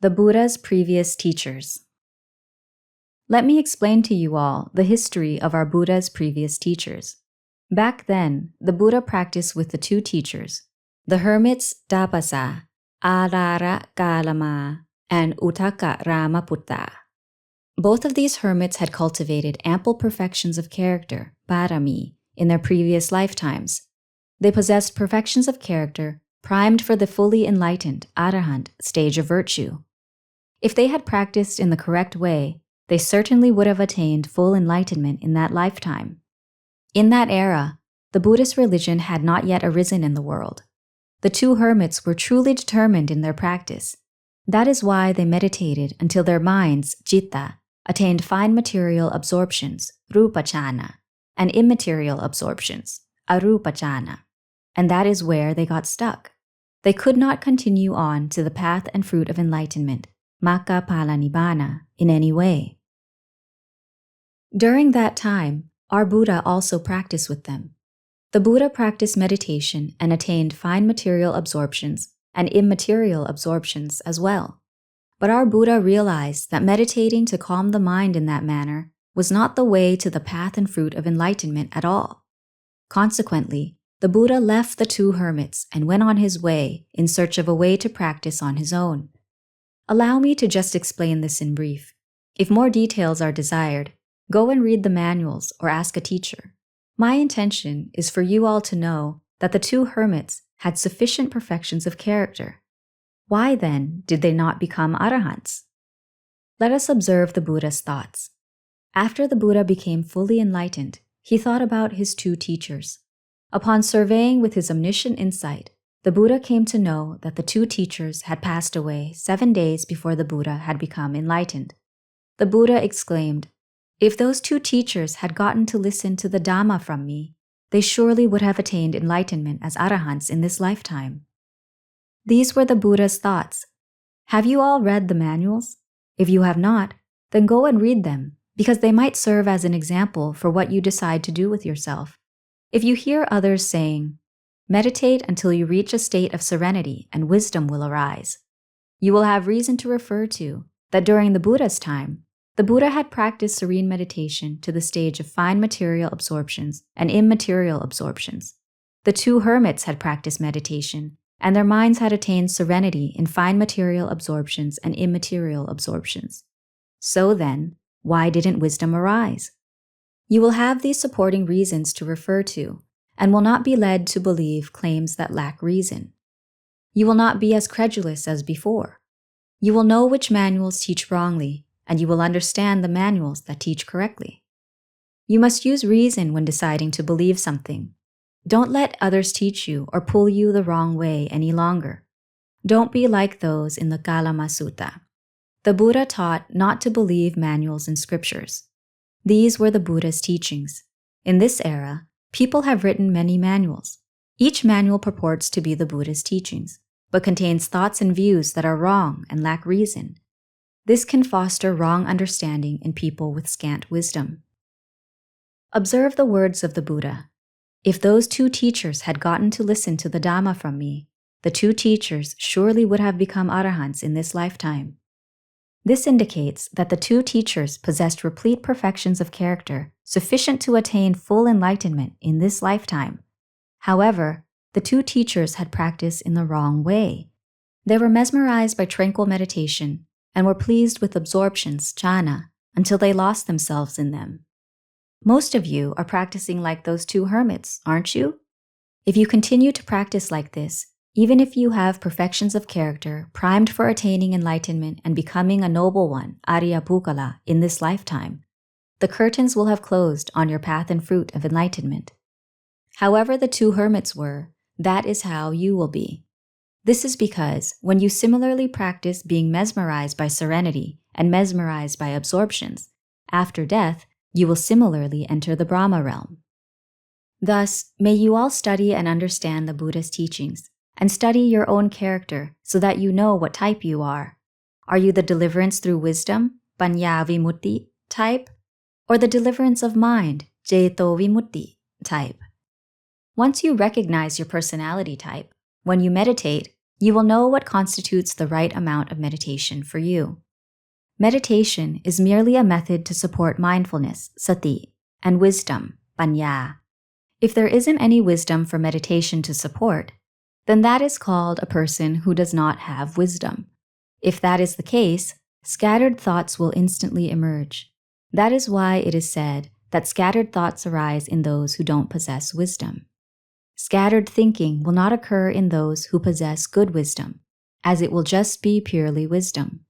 The Buddha's previous teachers. Let me explain to you all the history of our Buddha's previous teachers. Back then, the Buddha practiced with the two teachers, the hermits Dapasa, Kalama, and Uttaka Ramaputta. Both of these hermits had cultivated ample perfections of character, parami, in their previous lifetimes. They possessed perfections of character primed for the fully enlightened arahant stage of virtue. If they had practiced in the correct way, they certainly would have attained full enlightenment in that lifetime. In that era, the Buddhist religion had not yet arisen in the world. The two hermits were truly determined in their practice. That is why they meditated until their minds, citta, attained fine material absorptions, rupachana, and immaterial absorptions, arupachana. And that is where they got stuck. They could not continue on to the path and fruit of enlightenment, Magga Phala Nibbana, in any way. During that time, our Buddha also practiced with them. The Buddha practiced meditation and attained fine material absorptions and immaterial absorptions as well. But our Buddha realized that meditating to calm the mind in that manner was not the way to the path and fruit of enlightenment at all. Consequently, the Buddha left the two hermits and went on his way in search of a way to practice on his own. Allow me to just explain this in brief. If more details are desired, go and read the manuals or ask a teacher. My intention is for you all to know that the two hermits had sufficient perfections of character. Why then did they not become arahants? Let us observe the Buddha's thoughts. After the Buddha became fully enlightened, he thought about his two teachers. Upon surveying with his omniscient insight, the Buddha came to know that the two teachers had passed away 7 days before the Buddha had become enlightened. The Buddha exclaimed, "If those two teachers had gotten to listen to the Dhamma from me, they surely would have attained enlightenment as arahants in this lifetime." These were the Buddha's thoughts. Have you all read the manuals? If you have not, then go and read them, because they might serve as an example for what you decide to do with yourself. If you hear others saying, "Meditate until you reach a state of serenity and wisdom will arise," you will have reason to refer to that during the Buddha's time, the Buddha had practiced serene meditation to the stage of fine material absorptions and immaterial absorptions. The two hermits had practiced meditation, and their minds had attained serenity in fine material absorptions and immaterial absorptions. So then, why didn't wisdom arise? You will have these supporting reasons to refer to, and will not be led to believe claims that lack reason. You will not be as credulous as before. You will know which manuals teach wrongly, and you will understand the manuals that teach correctly. You must use reason when deciding to believe something. Don't let others teach you or pull you the wrong way any longer. Don't be like those in the Kalama Sutta. The Buddha taught not to believe manuals and scriptures. These were the Buddha's teachings. In this era, people have written many manuals. Each manual purports to be the Buddha's teachings, but contains thoughts and views that are wrong and lack reason. This can foster wrong understanding in people with scant wisdom. Observe the words of the Buddha. If those two teachers had gotten to listen to the Dhamma from me, the two teachers surely would have become arahants in this lifetime. This indicates that the two teachers possessed replete perfections of character sufficient to attain full enlightenment in this lifetime. However, the two teachers had practiced in the wrong way. They were mesmerized by tranquil meditation and were pleased with absorptions, jhana, until they lost themselves in them. Most of you are practicing like those two hermits, aren't you? If you continue to practice like this, even if you have perfections of character primed for attaining enlightenment and becoming a noble one, Arya Pukkala, in this lifetime, the curtains will have closed on your path and fruit of enlightenment. However the two hermits were, that is how you will be. This is because when you similarly practice being mesmerized by serenity and mesmerized by absorptions, after death, you will similarly enter the Brahma realm. Thus, may you all study and understand the Buddha's teachings, and study your own character so that you know what type you are. Are you the deliverance through wisdom, Panya Vimutti type, or the deliverance of mind, Ceto Vimutti type? Once you recognize your personality type, when you meditate, You will know what constitutes the right amount of meditation for you. Meditation is merely a method to support mindfulness, sati, and wisdom, paññā. If there isn't any wisdom for meditation to support, then that is called a person who does not have wisdom. If that is the case, scattered thoughts will instantly emerge. That is why it is said that scattered thoughts arise in those who don't possess wisdom. Scattered thinking will not occur in those who possess good wisdom, as it will just be purely wisdom.